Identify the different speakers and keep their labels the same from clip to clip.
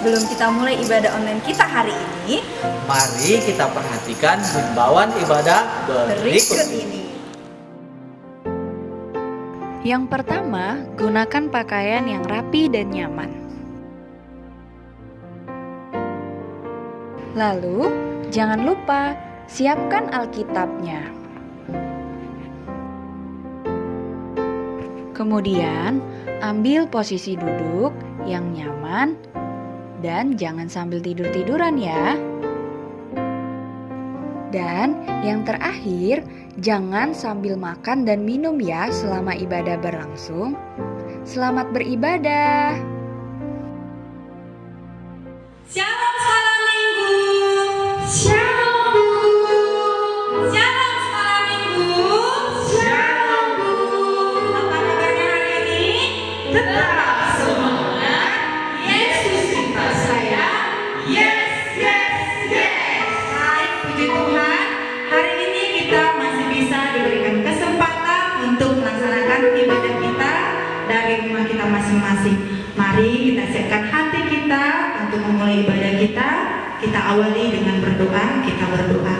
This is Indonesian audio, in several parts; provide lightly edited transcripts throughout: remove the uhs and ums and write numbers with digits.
Speaker 1: sebelum kita mulai ibadah online kita hari ini,
Speaker 2: Mari kita perhatikan himbauan ibadah berikut ini.
Speaker 3: Yang pertama, gunakan pakaian yang rapi dan nyaman. Lalu, jangan lupa siapkan Alkitabnya. Kemudian, ambil posisi duduk yang nyaman dan jangan sambil tidur-tiduran ya. Dan yang terakhir, jangan sambil makan dan minum ya selama ibadah berlangsung. Selamat beribadah.
Speaker 4: Shalom sekolah minggu. Shalom Bu. Shalom sekolah minggu. Shalom Bu. Apa kabarnya hari ini? Tetap semangat. Yesus cinta saya. Yes, yes, yes. Baik, puji Tuhan. Hari ini kita masih bisa diberikan kesempatan untuk melaksanakan ibadah kita dari rumah kita masing-masing. Mari kita siapkan hati kita untuk memulai ibadah kita. Kita awali dengan berdoa. Kita berdoa.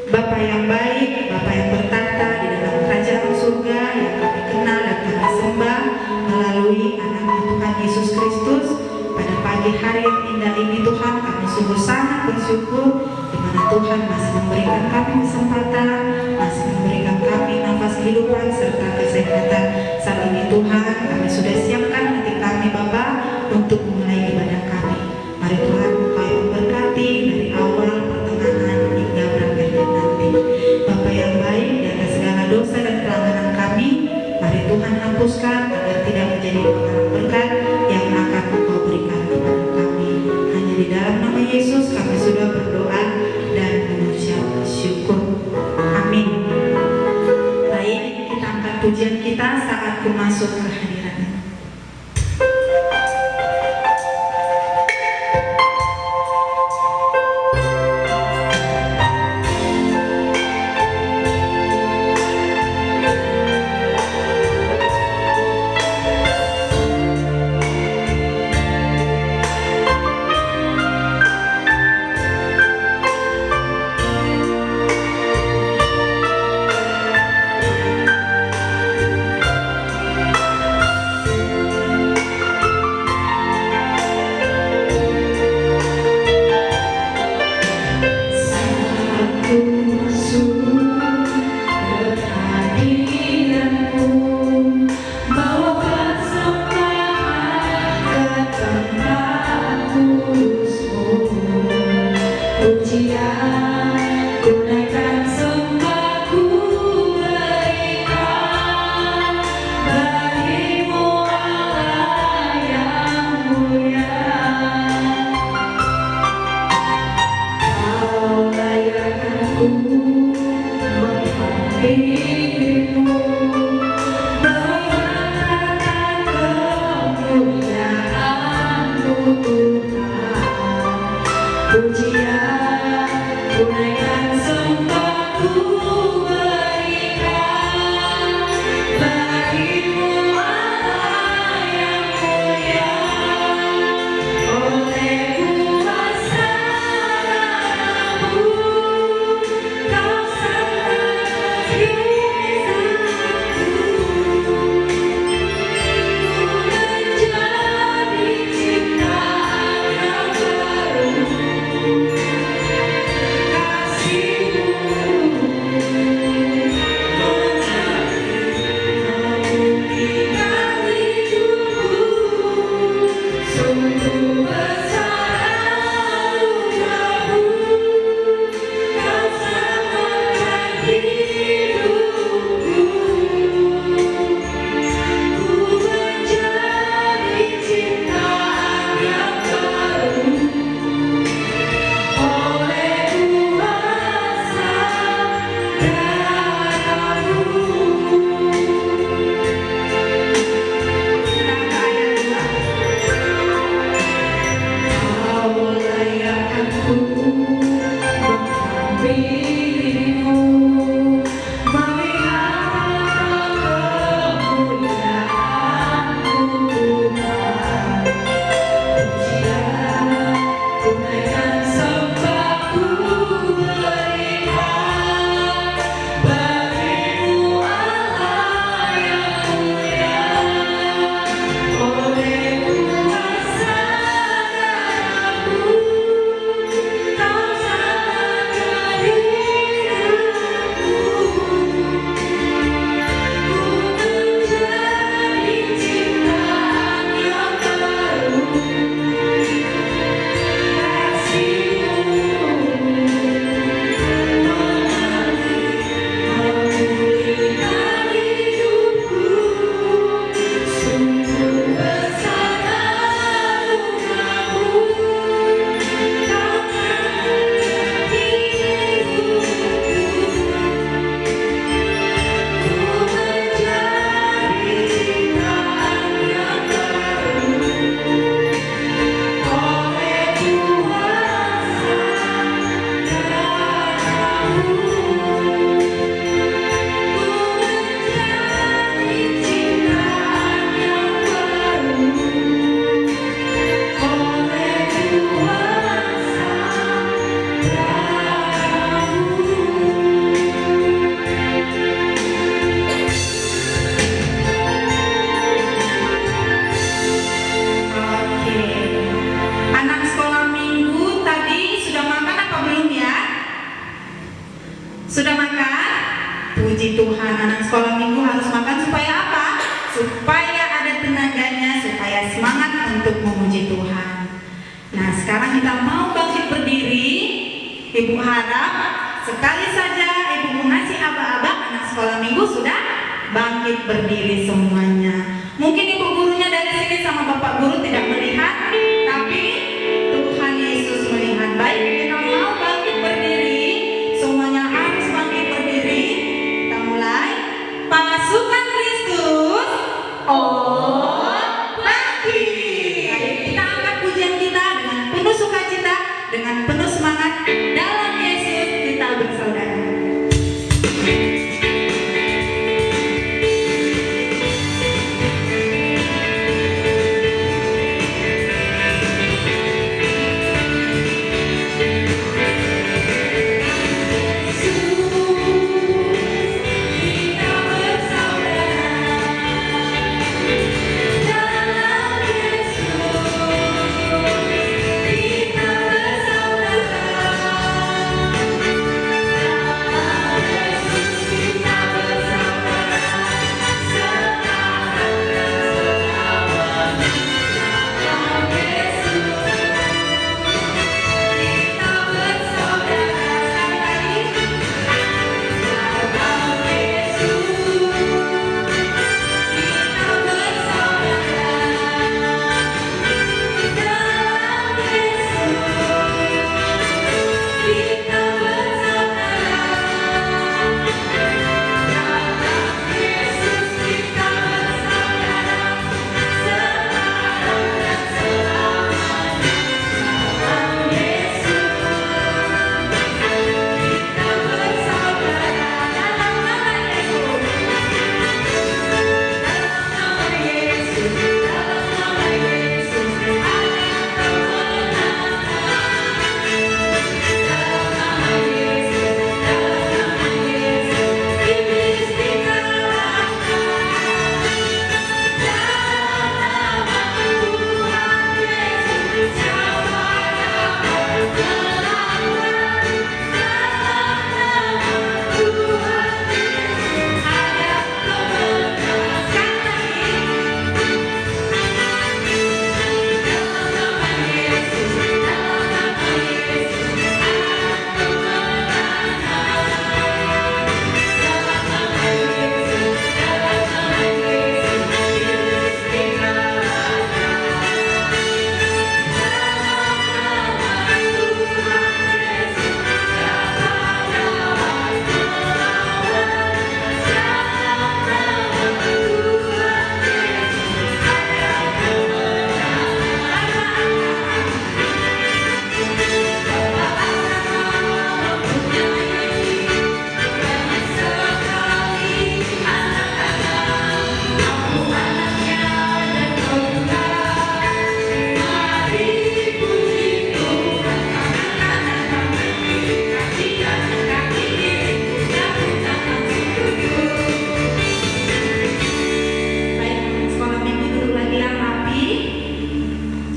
Speaker 4: Bapa yang baik, Bapa yang bertata di dalam kerajaan surga yang kami kenal dan kami sembah melalui anaknya Tuhan Yesus Kristus. Pada pagi hari yang indah ini Tuhan, kami sungguh sangat bersyukur di mana Tuhan masih memberikan kami kesempatan, masih memberikan kami nafas kehidupan serta kesehatan. Saat ini Tuhan, kami sudah siapkan hati kami Bapa untuk memulai ibadah kami. Mari Tuhan Engkau yang memberkati dari awal, pertengahan hingga berakhirnya nanti. Bapa yang baik, di atas segala dosa dan pelanggaran kami, mari Tuhan hapuskan agar tidak menjadi pengaruh berkat yang akan Engkau berikan kepada kami. Hanya di dalam nama Yesus kami sudah berdoa dan mengucap syukur. Amin. Baik, kita angkat pujian kita saat ku masuk ke hadirat-Nya. anak-anak sekolah minggu harus makan supaya apa? Supaya ada tenaganya, supaya semangat untuk memuji Tuhan. Nah, sekarang kita mau bangkit berdiri. Ibu harap sekali saja Ibu mengasih aba-aba, anak sekolah minggu sudah bangkit berdiri semuanya. Mungkin Ibu gurunya dari sini sama Bapak guru tidak melihat, tapi Tuhan Yesus melihat. Baik, kita mau bangkit berdiri, semuanya harus bangkit berdiri. Kita mulai. Pasukan Kristus, oh bangkit. Ayo kita angkat pujian kita dengan penuh sukacita, dengan penuh semangat. Dalam Yesus kita bersaudara.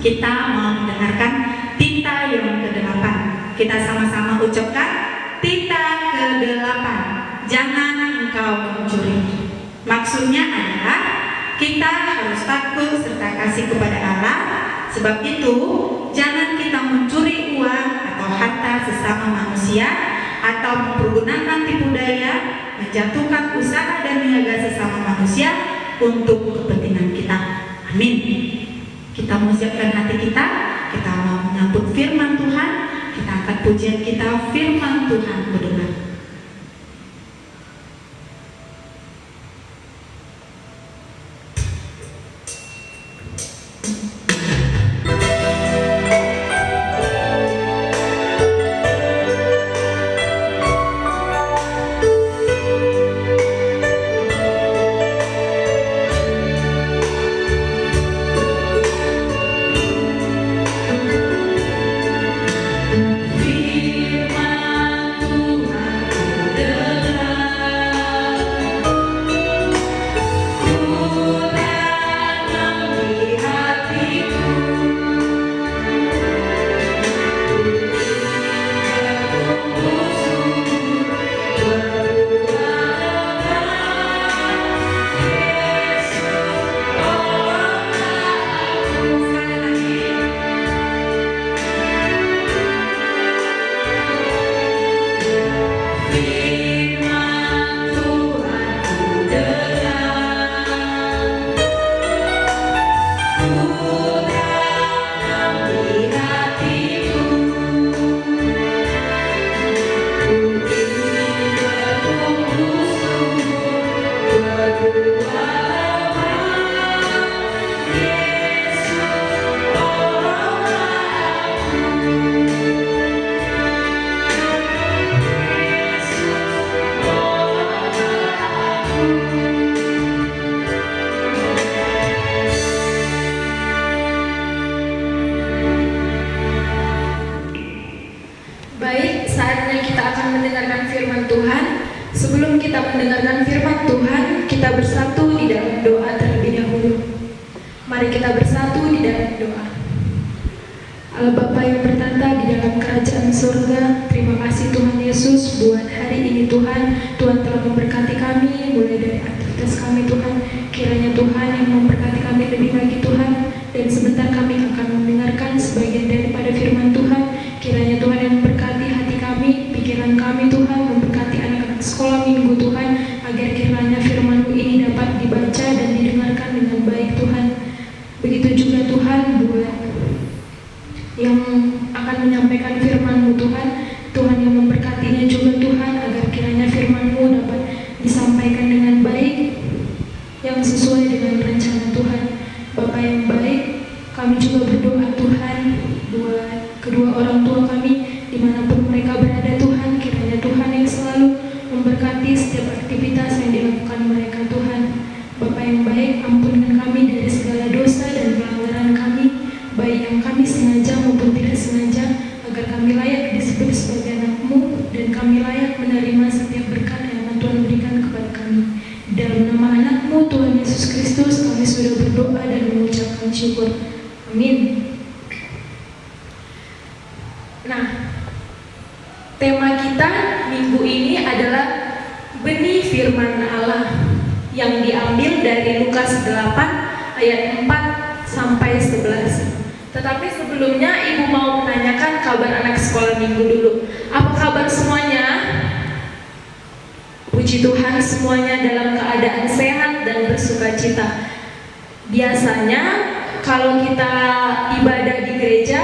Speaker 4: Kita mau mendengarkan tita yang ke-8. Kita sama-sama ucapkan tita ke-8. Jangan engkau mencuri. Maksudnya adalah kita harus takut serta kasih kepada Allah. Sebab itu jangan kita mencuri uang atau harta sesama manusia, atau mempergunakan tipu daya, menjatuhkan usaha dan niaga sesama manusia untuk kepentingan kita. Amin. Kita menyiapkan hati kita mau menyambut firman Tuhan. Kita angkat pujian kita, firman Tuhan berdoa. Hati
Speaker 5: Baik, saatnya kita akan mendengarkan firman Tuhan. Sebelum kita mendengarkan firman Tuhan, kita bersatu di dalam doa terlebih dahulu. Mari kita bersatu di dalam doa. Allah Bapa yang bertata di dalam kerajaan surga, terima kasih Tuhan Yesus buat hari ini Tuhan. Tuhan telah memberkati kami mulai dari aktivitas kami Tuhan. Kiranya Tuhan yang memberkati kami lebih lagi Tuhan. Dan sebentar kami akan mendengarkan sebagian daripada firman Tuhan. Kiranya Tuhan yang memberkati hati kami, pikiran kami Tuhan, memberkati anak-anak sekolah minggu Tuhan, agar kiranya firman-Mu ini dapat dibaca dan didengarkan dengan baik Tuhan. Begitu juga Tuhan buat yang akan menyampaikan firman-Mu Tuhan, Tuhan yang memberkatinya juga Tuhan, agar kiranya firman-Mu dapat disampaikan dengan baik, yang sesuai dengan rencana Tuhan. Bapa yang baik, kami juga berdoa Tuhan buat kedua orang tua kami dimanapun mereka berada Tuhan. Kiranya Tuhan yang selalu memberkati setiap aktivitas yang dilakukan mereka Tuhan. Bapa yang baik, ampunkan kami dari segala dosa dan pelanggaran kami, baik yang kami sengaja maupun tidak sengaja, agar kami layak disebut sebagai anak-Mu dan kami layak menerima setiap berkat yang Tuhan berikan kepada kami. Dalam nama anak-Mu Tuhan Yesus Kristus kami sudah berdoa dan mengucapkan syukur. Amin. Nah, tema kita minggu ini adalah benih firman Allah yang diambil dari Lukas 8 ayat 4 sampai 11. Tetapi sebelumnya Ibu mau menanyakan kabar anak sekolah minggu dulu. Apa kabar semuanya? Puji Tuhan, semuanya dalam keadaan sehat dan bersukacita. Biasanya kalau kita ibadah di gereja,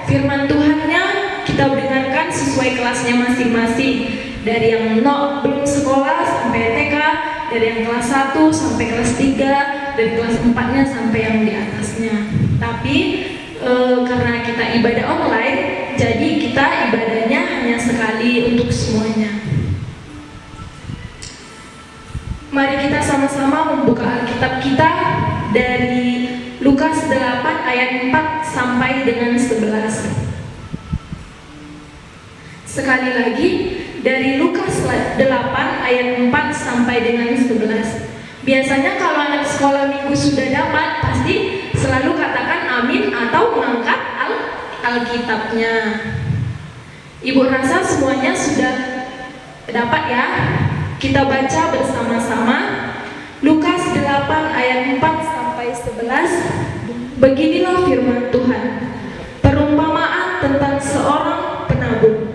Speaker 5: firman Tuhannya kita dengarkan sesuai kelasnya masing-masing. Dari yang belum sekolah sampai TK, dari yang kelas 1 sampai kelas 3, dari kelas 4-nya sampai yang di atasnya. Tapi karena kita ibadah online, jadi kita ibadahnya hanya sekali untuk semuanya. Mari kita sama-sama membuka Alkitab kita dari Lukas 8 ayat 4 sampai dengan 11. Sekali lagi, dari Lukas 8 ayat 4 sampai dengan 11. Biasanya kalau anak sekolah minggu sudah dapat, pasti selalu katakan amin atau mengangkat Alkitabnya. Ibu rasa semuanya sudah dapat ya? Kita baca bersama-sama Lukas 8 ayat 4 sampai 11. Beginilah firman Tuhan. Perumpamaan tentang seorang penabur.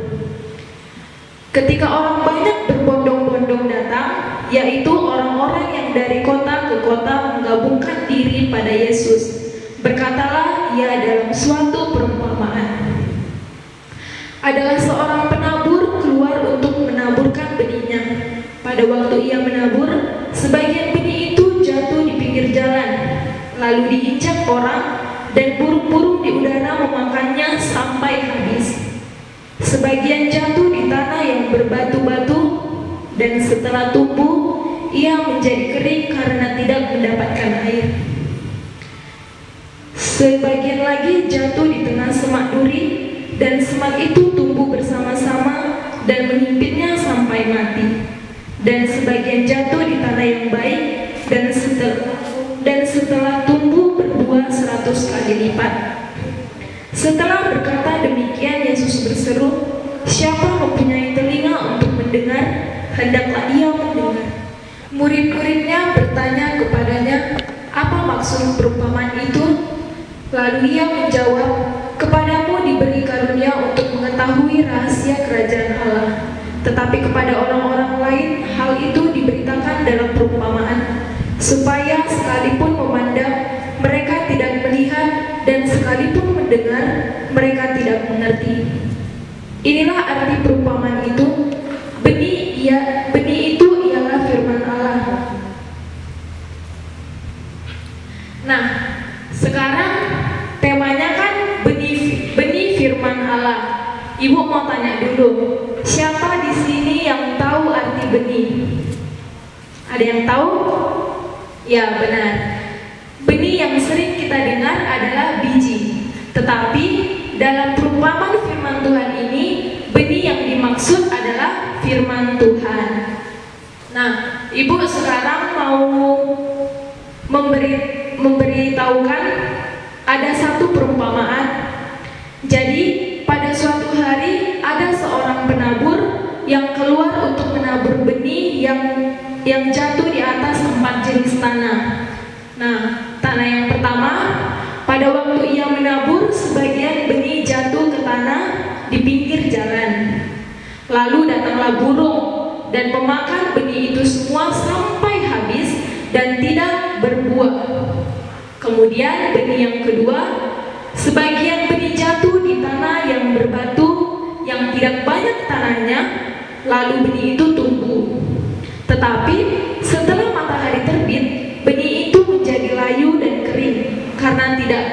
Speaker 5: Ketika orang banyak berbondong-bondong datang, yaitu orang-orang yang dari kota ke kota menggabungkan diri pada Yesus, berkatalah ia dalam suatu perumpamaan. Adalah seorang penabur keluar untuk menaburkan benihnya. Pada waktu ia menabur, sebagian benih itu jatuh di pinggir jalan, lalu diinjak orang, dan burung-burung di udara memakannya sampai habis. Sebagian jatuh di tanah yang berbatu-batu, dan setelah tumbuh, ia menjadi kering karena tidak mendapatkan air. Sebagian lagi jatuh di tengah semak duri, dan semak itu tumbuh bersama-sama dan menyimpitnya sampai mati. Dan sebagian jatuh di tanah yang baik, dan setelah tumbuh berbuah 100 kali lipat. Setelah berkata demikian, Yesus berseru, "Siapa mempunyai telinga untuk mendengar, hendaklah ia mendengar." Murid-muridnya bertanya kepadanya, "Apa maksud perumpamaan itu?" Lalu ia menjawab, "Kepadamu diberi karunia untuk mengetahui rahasia kerajaan Allah, tetapi kepada orang-orang lain hal itu diberitakan dalam perumpamaan, supaya sekalipun memandang mereka tidak melihat, dan sekalipun mendengar mereka tidak mengerti. Inilah arti perumpamaan itu. Benih itu ialah firman Allah. Nah, sekarang temanya kan benih firman Allah. Ibu mau tanya dulu, siapa di sini yang tahu arti benih? Ada yang tahu? Ya, benar. Benih yang sering kita dengar adalah biji. Tetapi dalam perumpamaan firman Tuhan ini, benih yang dimaksud adalah firman Tuhan. Nah, Ibu sekarang mau memberitahukan ada satu perumpamaan. Jadi pada suatu hari ada seorang penabur yang keluar untuk menabur benih yang jatuh di atas 4 jenis tanah. Nah, tanah yang pertama, pada waktu ia menabur, sebagian benih jatuh ke tanah di pinggir jalan. Lalu datanglah burung dan memakan benih itu semua sampai habis dan tidak berbuah. Kemudian benih yang kedua, sebagian benih jatuh di tanah yang berbatu, yang tidak banyak tanahnya, lalu benih itu tumbuh. Tetapi setelah matahari terbit, benih itu menjadi layu dan kering karena tidak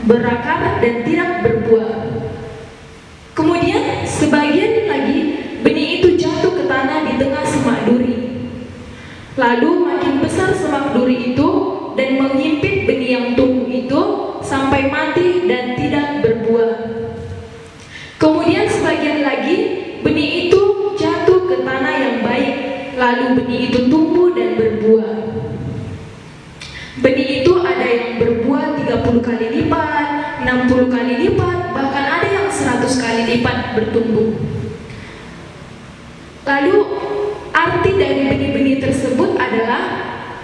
Speaker 5: berakar dan tidak berbuah. Kemudian sebagian lagi benih itu jatuh ke tanah di tengah semak duri. Lalu makin besar semak duri itu dan menghimpit benih yang tumbuh itu sampai mati dan tidak berbuah. Kemudian sebagian lagi benih itu jatuh ke tanah yang baik, lalu benih itu tumbuh dan berbuah. Benih itu ada yang berbuah 30 kali lipat, 60 kali lipat, bahkan ada yang 100 kali lipat bertumbuh. Lalu arti dari benih-benih tersebut adalah,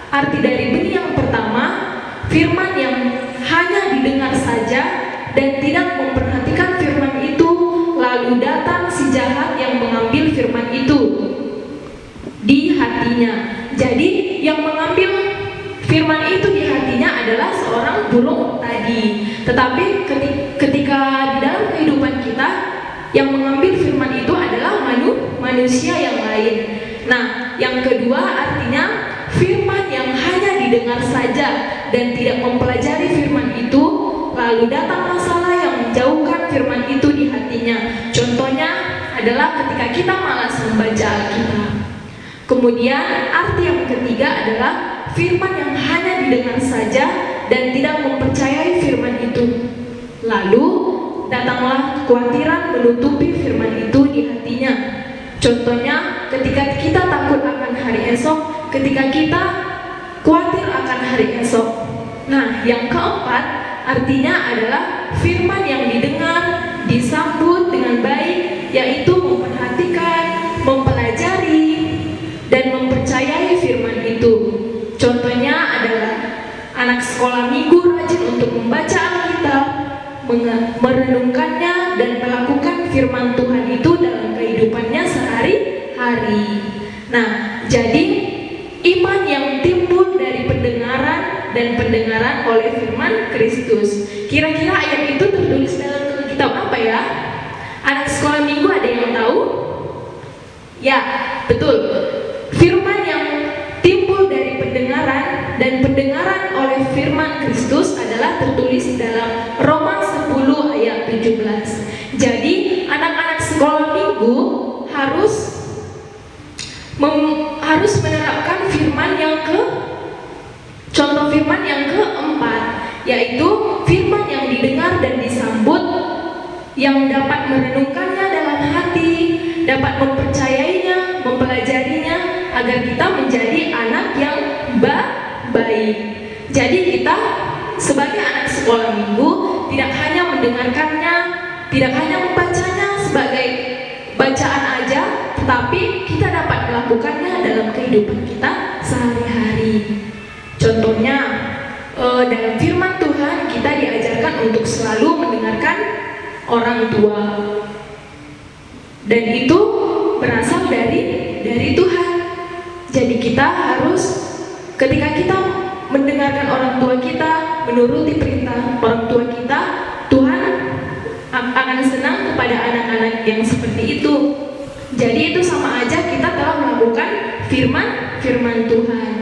Speaker 5: arti dari benih yang pertama, firman yang hanya didengar saja dan tidak memperhatikan firman itu, lalu datang si jahat yang mengambil firman itu di hatinya. Jadi yang mengambil firman itu di hatinya adalah seorang burung tadi. Tetapi ketika di dalam kehidupan kita, yang mengambil firman itu adalah manusia yang lain. Nah, yang kedua artinya firman yang hanya didengar saja dan tidak mempelajari firman itu, lalu datang masalah yang menjauhkan firman itu di hatinya. Contohnya adalah ketika kita malas membaca Alkitab. Kemudian arti yang ketiga adalah firman yang hanya didengar saja dan tidak mempercayai firman itu. Lalu datanglah kekhawatiran menutupi firman itu di hatinya. Contohnya ketika kita takut akan hari esok, ketika kita khawatir akan hari esok. Nah, yang keempat artinya adalah firman yang didengar, disambut dengan baik, yaitu memperhatikan, mempelajari, dan mempercayai firman itu. Contohnya adalah anak sekolah minggu rajin untuk membaca Alkitab, merenungkannya, dan melakukan firman Tuhan itu dalam kehidupannya sehari-hari. Nah, jadi iman yang timbul dari pendengaran dan pendengaran oleh firman Kristus. Kira-kira ayat itu tertulis dalam kitab apa ya? Anak sekolah minggu ada yang tahu? Ya, betul. Firman yang timbul dari pendengaran dan pendengaran oleh firman Kristus adalah tertulis dalam Roma 10 ayat 17. Jadi anak-anak sekolah minggu harus menerapkan firman yang contoh firman yang keempat, yaitu firman yang didengar dan disambut, yang dapat merenungkannya dalam hati, dapat mempercayainya, mempelajarinya, agar kita menjadi anak yang baik. Jadi kita sebagai anak sekolah minggu tidak hanya mendengarkannya, tidak hanya membacanya sebagai bacaan aja, tetapi kita dapat melakukannya dalam kehidupan kita sehari-hari. Contohnya dalam firman Tuhan kita diajarkan untuk selalu mendengarkan orang tua, dan itu berasal dari Tuhan. Jadi kita harus, ketika kita mendengarkan orang tua kita, menuruti perintah orang tua kita, Tuhan akan senang kepada anak-anak yang seperti itu. Jadi itu sama aja kita telah melakukan firman Tuhan.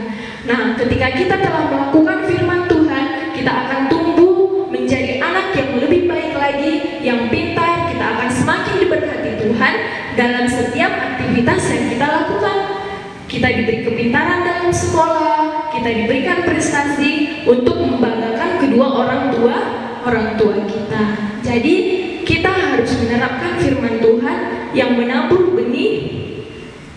Speaker 5: Nah, ketika kita telah melakukan firman Tuhan, kita akan tumbuh menjadi anak yang lebih baik lagi, yang pintar. Kita akan semakin diberkati Tuhan dalam setiap aktivitas yang kita lakukan. Kita diberi kepintaran dalam sekolah, kita diberikan prestasi untuk membanggakan kedua orang tua kita. Jadi kita harus menerapkan firman Tuhan yang menabur benih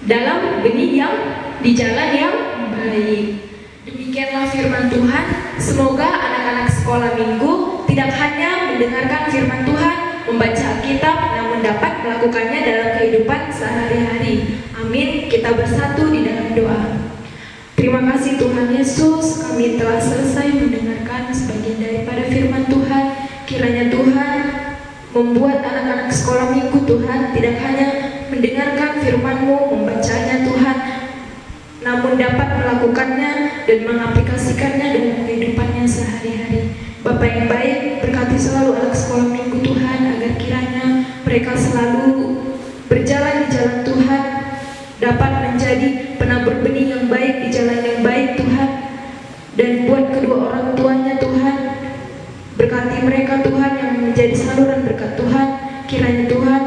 Speaker 5: dalam benih yang di jalan yang baik. Demikianlah firman Tuhan. Semoga anak-anak sekolah minggu tidak hanya mendengarkan firman Tuhan, membaca Alkitab, namun dapat melakukannya dalam kehidupan sehari-hari. Amin. Kita bersatu di dalam doa. Terima kasih Tuhan Yesus, kami telah selesai mendengarkan sebagian daripada firman Tuhan. Kiranya Tuhan membuat anak-anak sekolah minggu Tuhan tidak hanya mendengarkan firman-Mu, membacanya Tuhan, namun dapat melakukannya dan mengaplikasikannya dalam kehidupannya sehari-hari. Bapa yang baik, berkati selalu anak sekolah minggu Tuhan, agar kiranya mereka selalu berjalan di jalan Tuhan, dapat menjadi penabur benih yang baik di jalan yang baik Tuhan. Dan buat kedua orang tuanya Tuhan, berkati mereka Tuhan yang menjadi saluran berkat Tuhan. Kiranya Tuhan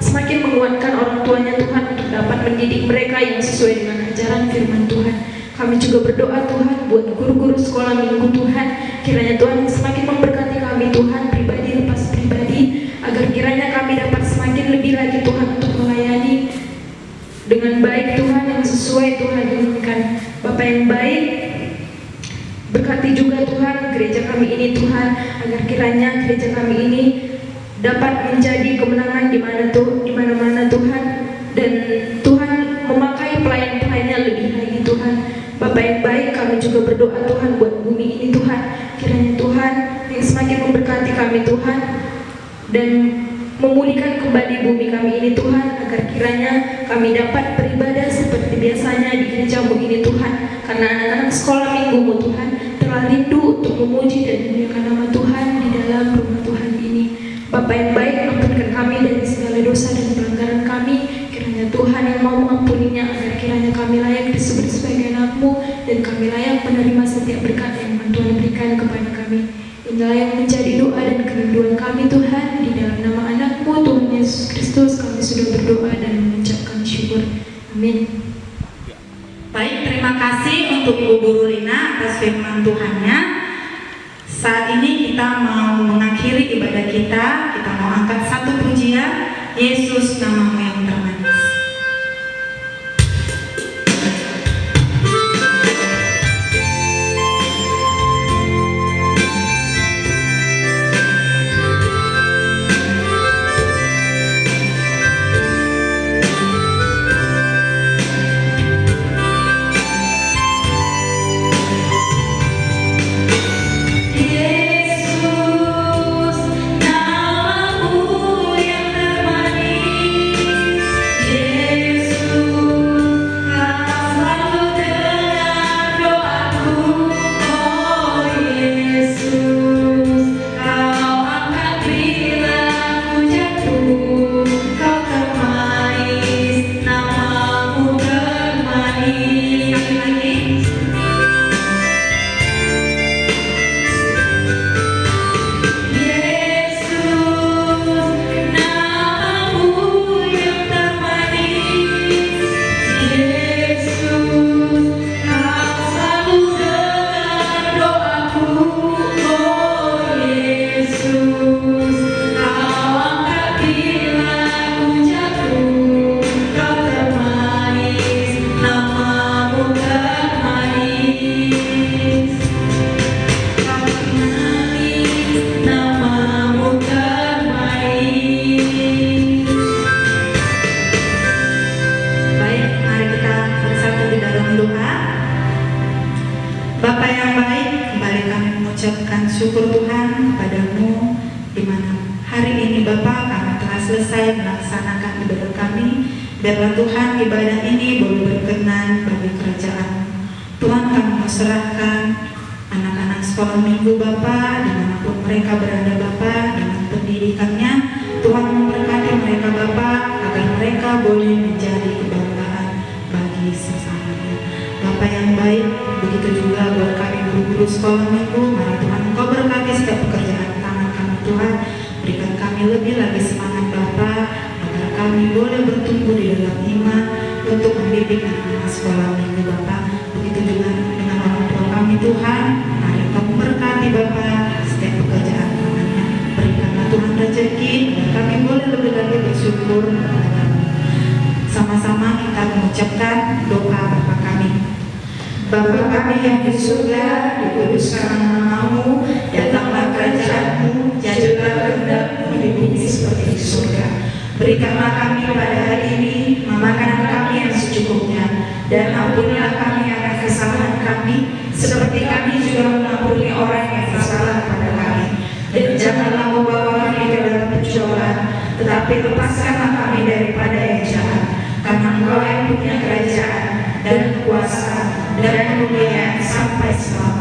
Speaker 5: semakin menguatkan orang tuanya Tuhan untuk dapat mendidik mereka yang sesuai dengan ajaran firman Tuhan. Kami juga berdoa Tuhan buat guru-guru sekolah minggu Tuhan. Kiranya Tuhan semakin memberkati kami Tuhan, pribadi lepas pribadi, agar kiranya kami dapat semakin lebih lagi Tuhan untuk melayani dengan baik Tuhan, yang sesuai Tuhan inginkan. Bapa yang baik, berkati juga Tuhan gereja kami ini Tuhan, agar kiranya gereja kami ini dapat menjadi kemenangan di mana-mana Tuhan, dan Tuhan memakai pelayan-pelayannya lebih lagi Tuhan. Bapa yang baik, kami juga berdoa Tuhan buat bumi ini Tuhan. Kiranya Tuhan yang semakin memberkati kami Tuhan, dan memulihkan kembali bumi kami ini Tuhan, agar kiranya kami dapat beribadah seperti biasanya di gereja-Mu ini Tuhan. Karena anak-anak sekolah minggu-Mu Tuhan telah rindu untuk memuji dan memuliakan nama Tuhan di dalam rumah Tuhan ini. Bapa yang baik, ampunkan kami dari segala dosa dan pelanggaran kami. Kiranya Tuhan yang mau mengampuninya, agar kiranya kami layak disebut sebagai anak-Mu, dan kami layak menerima setiap berkat yang Tuhan berikan kepada kami. Inilah yang menjadi doa dan kerinduan kami Tuhan. Di dalam nama anak-Mu Tuhan Yesus Kristus kami sudah berdoa dan mengucapkan syukur. Amin.
Speaker 4: Baik, terima kasih untuk Ibu Guru Rina atas firman Tuhannya. Saat ini kita mau mengakhiri ibadah kita. Kita mau angkat satu pujian, Yesus namamu yang termanis. Syukur Tuhan kepadamu, di mana hari ini Bapa kami telah selesai melaksanakan ibadah kami. Biarlah Tuhan ibadah ini boleh berkenan bagi kerajaan. Tuhan, kami mau serahkan anak-anak sekolah minggu Bapa, dimanapun mereka berada Bapa, dengan pendidikannya. Tuhan memberkati mereka Bapa, agar mereka boleh menjadi kebanggaan bagi sesamanya. Bapa yang baik, begitu juga buat kami guru-guru sekolah minggu. Mari Tuhan Engkau berkati setiap pekerjaan tangan kami Tuhan. Berikan kami lebih lagi semangat Bapa, agar kami boleh bertumbuh di dalam iman untuk mendidik anak-anak sekolah minggu Bapa. Begitu juga dengan orang tua kami Tuhan. Mari Engkau memberkati Bapa setiap pekerjaan tangannya. Berikanlah Tuhan rezeki agar kami boleh lebih lagi bersyukur kepadamu. Sama-sama kita mengucapkan doa Bapa kami. Bapa kami yang di surga, dikuduskan nama-Mu, datanglah kerajaan-Mu, jadilah kehendak-Mu di bumi seperti di surga. Berikanlah kami pada hari ini makanan kami yang secukupnya, dan ampunilah kami akan kesalahan kami, seperti kami juga mengampuni orang yang bersalah kepada kami. Dan janganlah membawa kami ke dalam pencobaan, tetapi lepaskanlah kami daripada yang jahat. Karena Engkau yang punya kerajaan dan kuasa dan kemuliaan sampai selamanya.